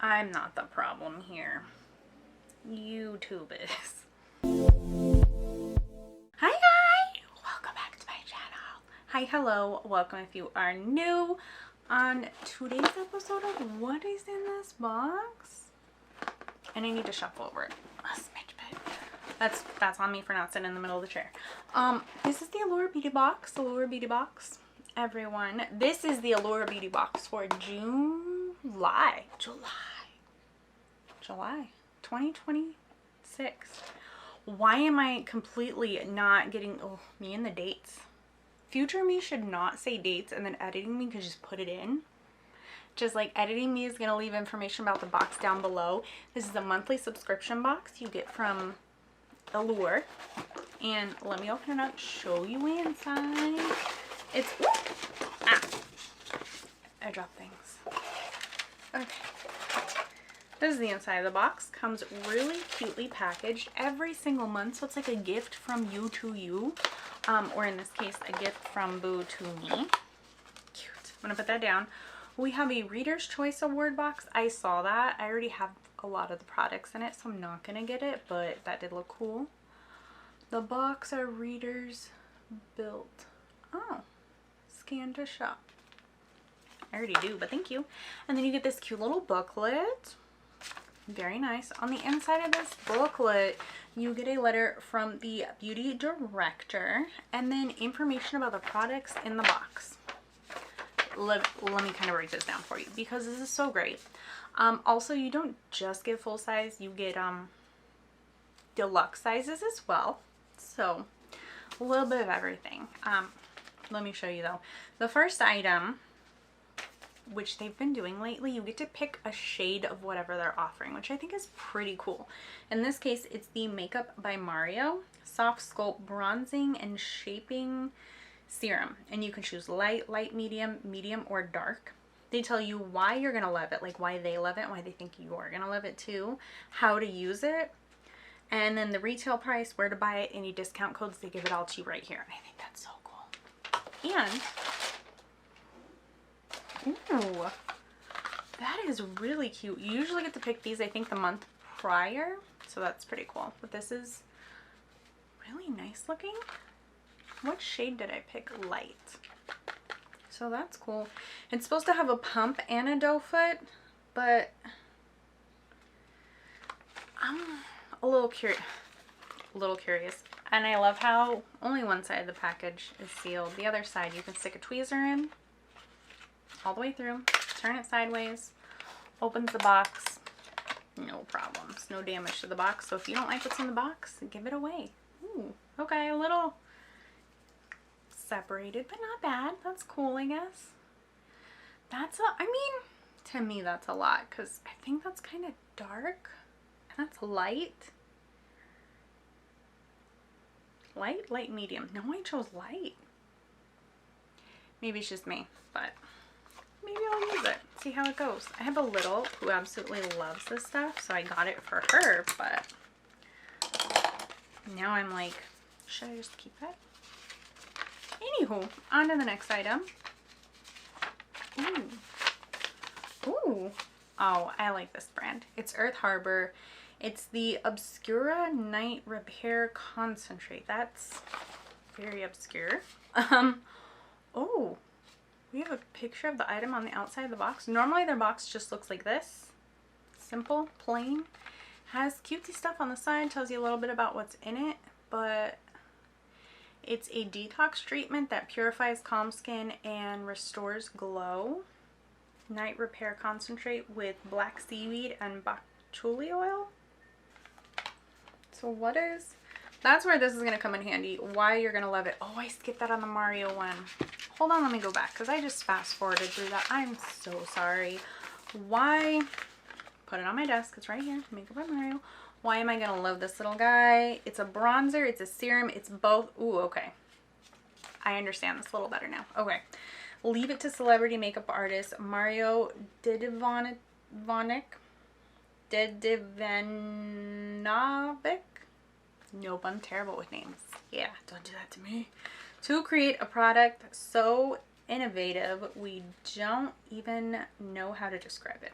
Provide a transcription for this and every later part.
I'm not the problem here. YouTube is. Hi, welcome back to my channel. Hi, hello, welcome if you are new. On today's episode of what is in this box, and I need to shuffle over it a smidge bit. That's on me for not sitting in the middle of the chair. This is the Allure Beauty Box. Everyone, this is the Allure Beauty Box for July 2026. Why am I completely not getting, oh, me and the dates. Future me should not say dates and then editing me could just put it in. Just like editing me is going to leave information about the box down below. This is a monthly subscription box you get from Allure. And let me open it up, show you inside. It's, I dropped things. Okay. This is the inside of the box. Comes really cutely packaged every single month. So it's like a gift from you to you. Or in this case, a gift from Boo to me. Cute. I'm going to put that down. We have a Reader's Choice Award box. I saw that. I already have a lot of the products in it, so I'm not going to get it. But that did look cool. The box are readers built. Oh. Scan to shop. I already do, but thank you. And then you get this cute little booklet. Very nice. On the inside of this booklet, you get a letter from the beauty director and then information about the products in the box. Let me kind of break this down for you because this is so great. Also, you don't just get full size, you get deluxe sizes as well. So a little bit of everything. Let me show you though. The first item, which they've been doing lately, you get to pick a shade of whatever they're offering, which I think is pretty cool. In this case, it's the Makeup by Mario SoftSculpt Bronzing and Shaping Serum. And you can choose light, medium, or dark. They tell you why you're going to love it, like why they love it, why they think you're going to love it too, how to use it, and then the retail price, where to buy it, any discount codes, they give it all to you right here. And I think that's so cool. And ooh, that is really cute. You usually get to pick these, I think, the month prior. So that's pretty cool. But this is really nice looking. What shade did I pick? Light. So that's cool. It's supposed to have a pump and a doe foot, but I'm a little curious. And I love how only one side of the package is sealed. The other side, you can stick a tweezer in all the way through, turn it sideways, opens the box, no problems, no damage to the box. So if you don't like what's in the box, give it away. Ooh, okay, a little separated, but not bad. That's cool, I guess. I mean, to me that's a lot because I think that's kind of dark and that's light, medium. No, I chose light. Maybe it's just me, but maybe I'll use it, see how it goes. I have a little who absolutely loves this stuff, so I got it for her, but now I'm like, should I just keep it? Anywho, on to the next item. Ooh. Oh, I like this brand. It's Earth Harbor. It's the Obscura Night Repair Concentrate. That's very obscure. Oh. We have a picture of the item on the outside of the box. Normally their box just looks like this. Simple, plain. Has cutesy stuff on the side, tells you a little bit about what's in it, but it's a detox treatment that purifies, calms skin, and restores glow. Night Repair Concentrate with black seaweed and bok choy oil. So that's where this is going to come in handy. Why you're going to love it. Oh, I skipped that on the Mario one. Hold on, let me go back because I just fast forwarded through that. I'm so sorry. Why? Put it on my desk. It's right here. Makeup by Mario. Why am I going to love this little guy? It's a bronzer. It's a serum. It's both. Ooh, okay. I understand this a little better now. Okay. Leave it to celebrity makeup artist Mario Dedivanovic. Nope, I'm terrible with names. Yeah, don't do that to me. To create a product so innovative, we don't even know how to describe it.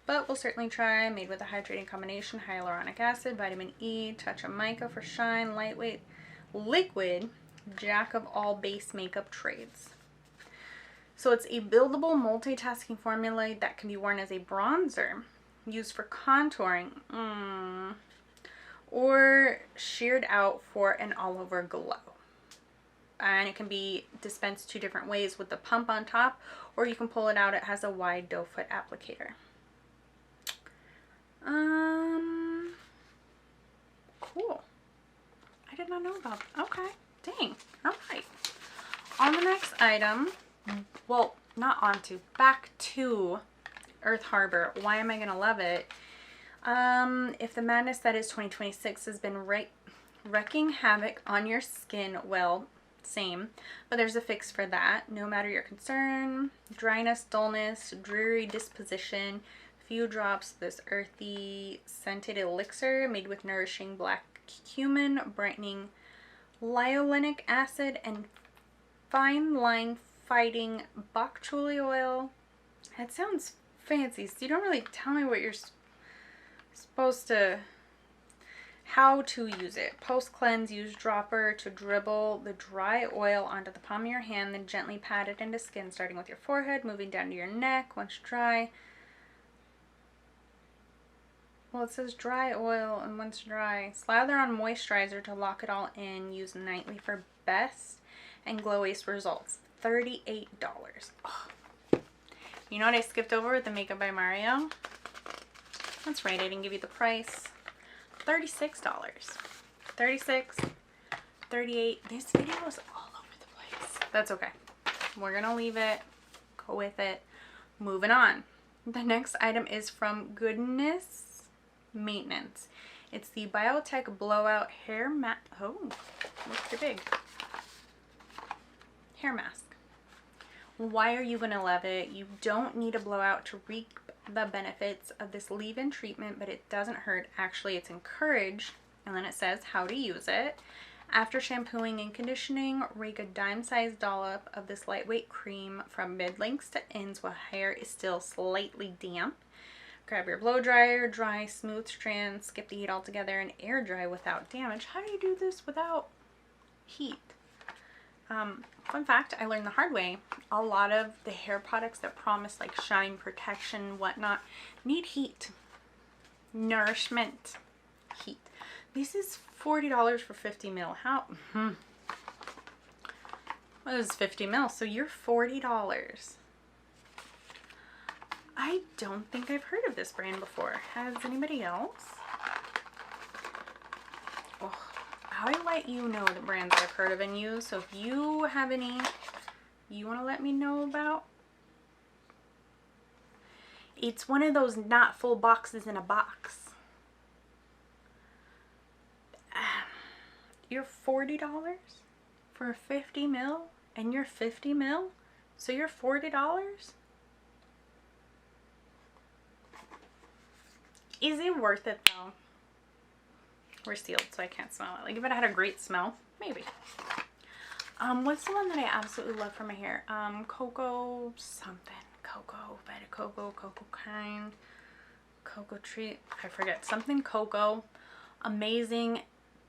but we'll certainly try. Made with a hydrating combination, hyaluronic acid, vitamin E, touch of mica for shine, lightweight, liquid, jack of all base makeup trades. So it's a buildable multitasking formula that can be worn as a bronzer, used for contouring, or sheared out for an all-over glow. And it can be dispensed 2 different ways, with the pump on top, or you can pull it out. It has a wide doe foot applicator. Cool. I did not know about that. Okay, dang. All right. On the next item, well, not onto, back to Earth Harbor. Why am I gonna love it? If the madness that is 2026 has been wreaking havoc on your skin, well, same, but there's a fix for that. No matter your concern, dryness, dullness, dreary disposition, few drops of this earthy scented elixir made with nourishing black cumin, brightening liolinic acid, and fine line fighting bok choy oil. That sounds fancy, so you don't really tell me what you're supposed to, how to use it. Post cleanse, use dropper to dribble the dry oil onto the palm of your hand, then gently pat it into skin, starting with your forehead, moving down to your neck. Once dry, well, it says dry oil, and once dry, slather on moisturizer to lock it all in. Use nightly for best and glowiest results. $38. Oh. You know what I skipped over with the Makeup by Mario? That's right, I didn't give you the price. $36. 36, 38. This video is all over the place. That's okay. We're gonna leave it, go with it. Moving on. The next item is from Goodness Maintenance. It's the BioTech Blowout Hair Mask. Oh, looks pretty big. Hair mask. Why are you gonna love it? You don't need a blowout to reap the benefits of this leave-in treatment, but it doesn't hurt. Actually, it's encouraged. And then it says how to use it. After shampooing and conditioning, rake a dime-sized dollop of this lightweight cream from mid-lengths to ends while hair is still slightly damp. Grab your blow dryer, dry smooth strands, skip the heat altogether, and air dry without damage. How do you do this without heat? Fun fact, I learned the hard way. A lot of the hair products that promise like shine protection, whatnot, need heat. Nourishment. Heat. This is $40 for 50 mil. How? What is 50 mil? So you're $40. I don't think I've heard of this brand before. Has anybody else? Oh, I let you know the brands I've heard of and used. So if you have any you want to let me know about, it's one of those not full boxes in a box. You're $40 for 50 mil and you're 50 mil, so you're $40? Is it worth it though? We're sealed, so I can't smell it. Like if it had a great smell, maybe. What's the one that I absolutely love for my hair? Cocoa something. Cocoa, Vita Cocoa, Cocoa Kind, Cocoa Treat. I forget. Something cocoa. Amazing.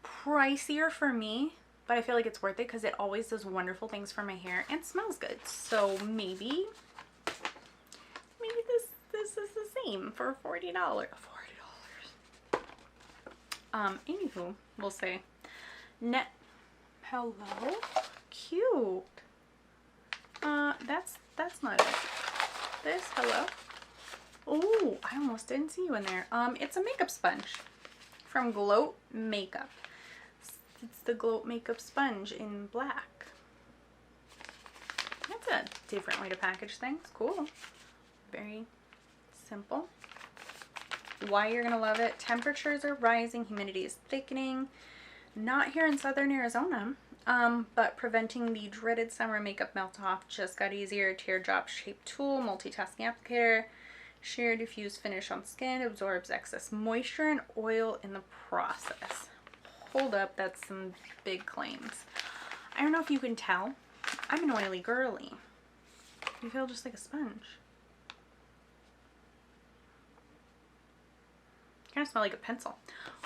Pricier for me, but I feel like it's worth it because it always does wonderful things for my hair and smells good. So maybe this is the same for $40. Anywho, we'll say hello, cute. That's not it. This, hello. Oh, I almost didn't see you in there. It's a makeup sponge from GLOAT Makeup. It's the GLOAT makeup sponge in black. That's a different way to package things. Cool. Very simple. Why you're gonna love it. Temperatures are rising, humidity is thickening. Not here in southern Arizona, but preventing the dreaded summer makeup melt off just got easier. Teardrop shaped tool, multitasking applicator, sheer diffuse finish on skin, absorbs excess moisture and oil in the process. Hold up, that's some big claims. I don't know if you can tell, I'm an oily girly. You feel just like a sponge. Kind of smell like a pencil.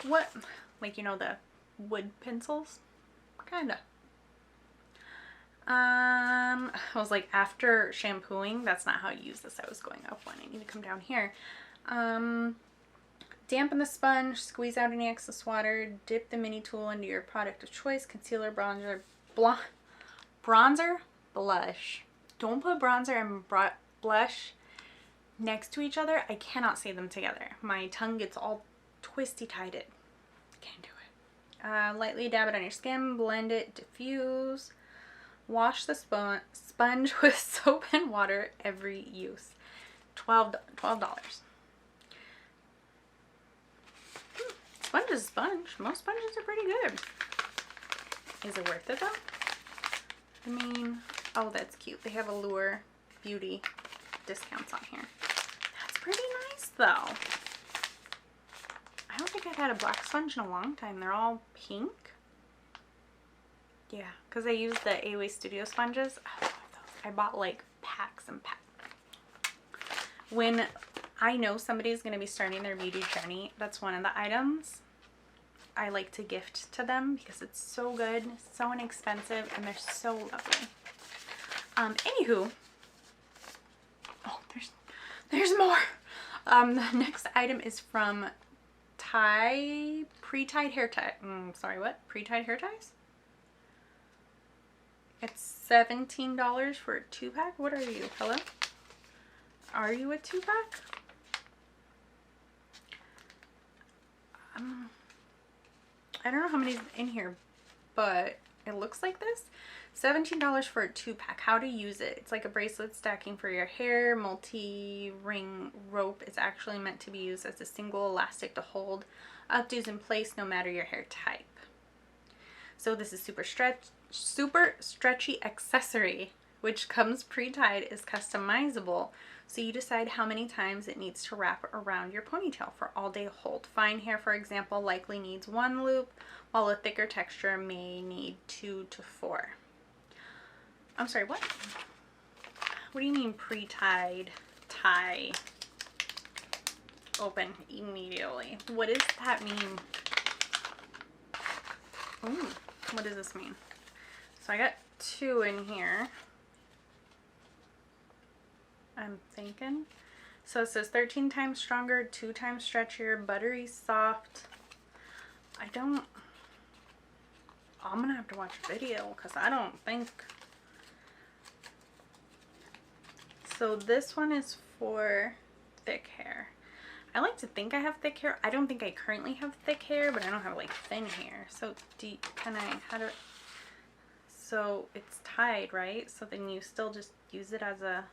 What, like, you know, the wood pencils? Kinda. I was like, after shampooing, that's not how you use this. I was going up one. I need to come down here. Dampen the sponge, squeeze out any excess water, dip the mini tool into your product of choice, concealer, bronzer, bronzer, blush. Don't put bronzer and blush next to each other. I cannot say them together. My tongue gets all twisty-tied. Can't do it. Lightly dab it on your skin, blend it, diffuse. Wash the sponge with soap and water every use. $12. Sponge is a sponge. Most sponges are pretty good. Is it worth it though? I mean, oh, that's cute. They have Allure beauty discounts on here. That's pretty nice though. I don't think I've had a black sponge in a long time. They're all pink. Yeah, because I use the Away Studio sponges. I love those. I bought like packs and packs. When I know somebody's going to be starting their beauty journey, that's one of the items I like to gift to them because it's so good, so inexpensive, and they're so lovely. Anywho, oh, there's more. The next item is from pre-tied hair tie. Sorry, what? Pre-tied hair ties? It's $17 for a 2-pack. What are you? Hello? Are you a 2-pack? I don't know how many's in here, but it looks like this. $17 for a 2-pack. How to use it. It's like a bracelet stacking for your hair. Multi-ring rope is actually meant to be used as a single elastic to hold updos in place no matter your hair type. So this is super stretchy accessory, which comes pre-tied, is customizable. So you decide how many times it needs to wrap around your ponytail for all day hold. Fine hair, for example, likely needs 1 loop, while a thicker texture may need 2 to 4. I'm sorry, what? What do you mean pre-tied? Tie. Open immediately. What does that mean? Ooh, what does this mean? So I got 2 in here. I'm thinking. So it says 13 times stronger, 2 times stretchier, buttery soft. I'm gonna have to watch a video because I don't think. So this one is for thick hair. I like to think I have thick hair. I don't think I currently have thick hair, but I don't have like thin hair. So so it's tied, right? So then you still just use it as a,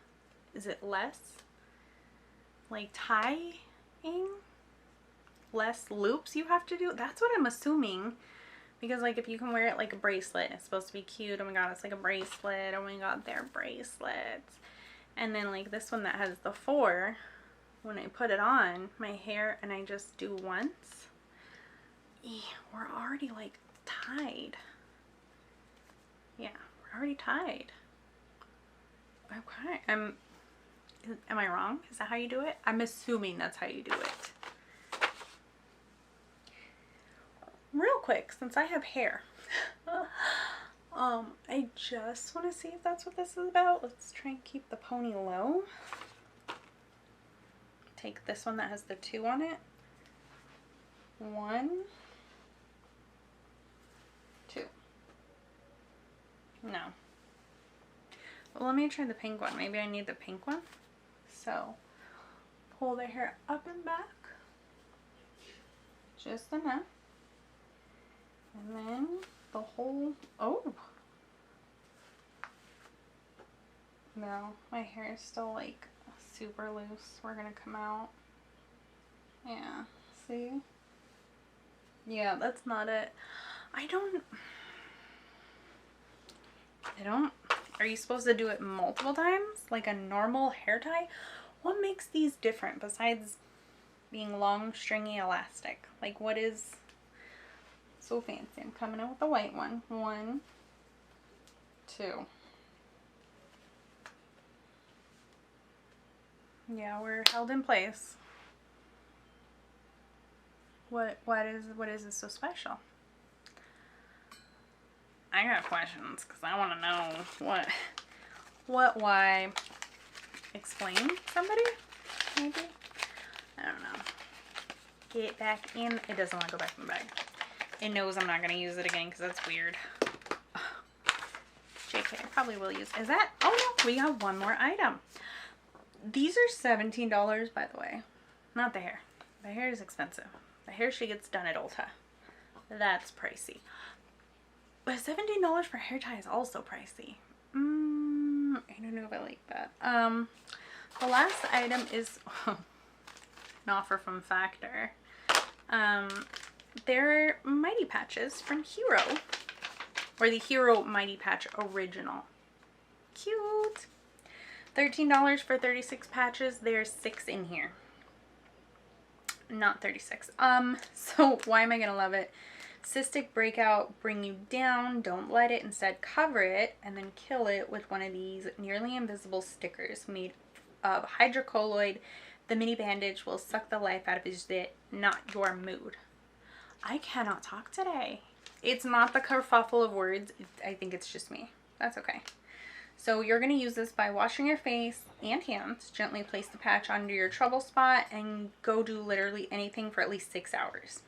is it less like tying? Less loops you have to do? That's what I'm assuming. Because like if you can wear it like a bracelet, it's supposed to be cute. Oh my god, it's like a bracelet. Oh my god, they're bracelets. And then like this one that has the 4, when I put it on my hair and I just do once, we're already like tied. Yeah, we're already tied. Okay, am I wrong? Is that how you do it? I'm assuming that's how you do it. Real quick, since I have hair, I just want to see if that's what this is about. Let's try and keep the pony low. Take this one that has the 2 on it. 1, 2. No. Well, let me try the pink one. Maybe I need the pink one. So, pull the hair up and back. Just enough. And then the whole, oh. No, my hair is still like super loose. We're gonna come out. Yeah, see? Yeah, that's not it. I don't, are you supposed to do it multiple times? Like a normal hair tie? What makes these different besides being long, stringy, elastic? Like what is so fancy? I'm coming in with the white one. 1, 2. Yeah, we're held in place. What is this so special? I got questions because I want to know why. Explain, somebody? Maybe? I don't know. Get it back in. It doesn't want to go back in the bag. It knows I'm not going to use it again because that's weird. JK, I probably will use. Is that? Oh no, we got one more item. These are $17, by the way. Not the hair. The hair is expensive. The hair she gets done at Ulta. That's pricey. But $17 for hair tie is also pricey. I don't know if I like that. The last item is an offer from Factor. They're Mighty Patches from Hero. Or the Hero Mighty Patch Original. Cute. $13 for 36 patches. There's 6 in here. Not 36. So why am I gonna love it? Cystic breakout, bring you down, don't let it, instead cover it and then kill it with one of these nearly invisible stickers made of hydrocolloid. The mini bandage will suck the life out of his zit, not your mood. I cannot talk today. It's not the kerfuffle of words. I think it's just me. That's okay. So you're going to use this by washing your face and hands. Gently place the patch under your trouble spot and go do literally anything for at least 6 hours.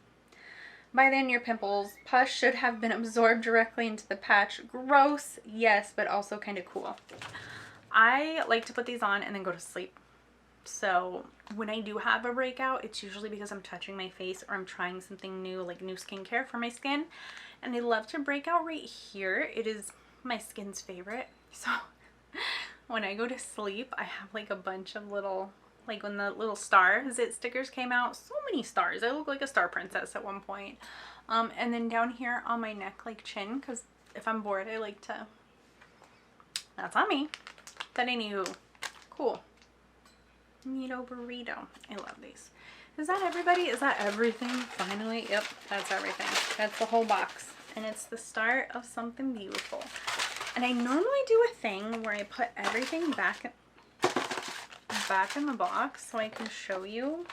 By then your pimples, pus should have been absorbed directly into the patch. Gross, yes, but also kind of cool. I like to put these on and then go to sleep. So when I do have a breakout, it's usually because I'm touching my face or I'm trying something new, like new skincare for my skin. And I love to break out right here. It is my skin's favorite. So when I go to sleep, I have like a bunch of little, like when the little star zit stickers came out, so many stars. I look like a star princess at one point. And then down here on my neck, like chin, because if I'm bored, I like to, that's on me. But anywho, cool. Neato burrito. I love these. Is that everybody? Is that everything? Finally, yep, that's everything. That's the whole box. And it's the start of something beautiful. And I normally do a thing where I put everything back in the box so I can show you.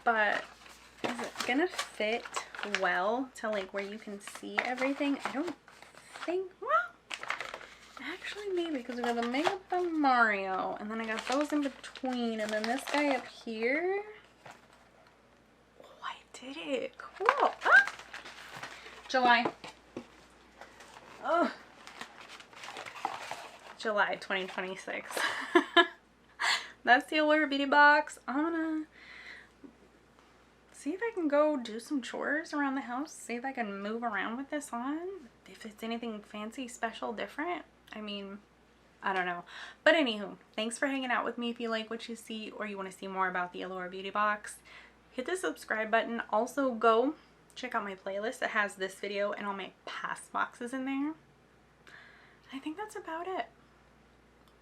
But is it gonna fit well to like where you can see everything? I don't think, well, actually maybe, because we got the makeup of Mario and then I got those in between and then this guy up here. Oh, I did it. Cool. Ah! July. Oh, July 2026. That's the Allure Beauty Box. I'm gonna see if I can go do some chores around the house. See if I can move around with this on. If it's anything fancy, special, different. I mean, I don't know. But anywho, thanks for hanging out with me. If you like what you see or you want to see more about the Allure Beauty Box, hit the subscribe button. Also go check out my playlist. It has this video and all my past boxes in there. I think that's about it.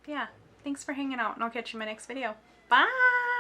Yeah, thanks for hanging out and I'll catch you in my next video. Bye!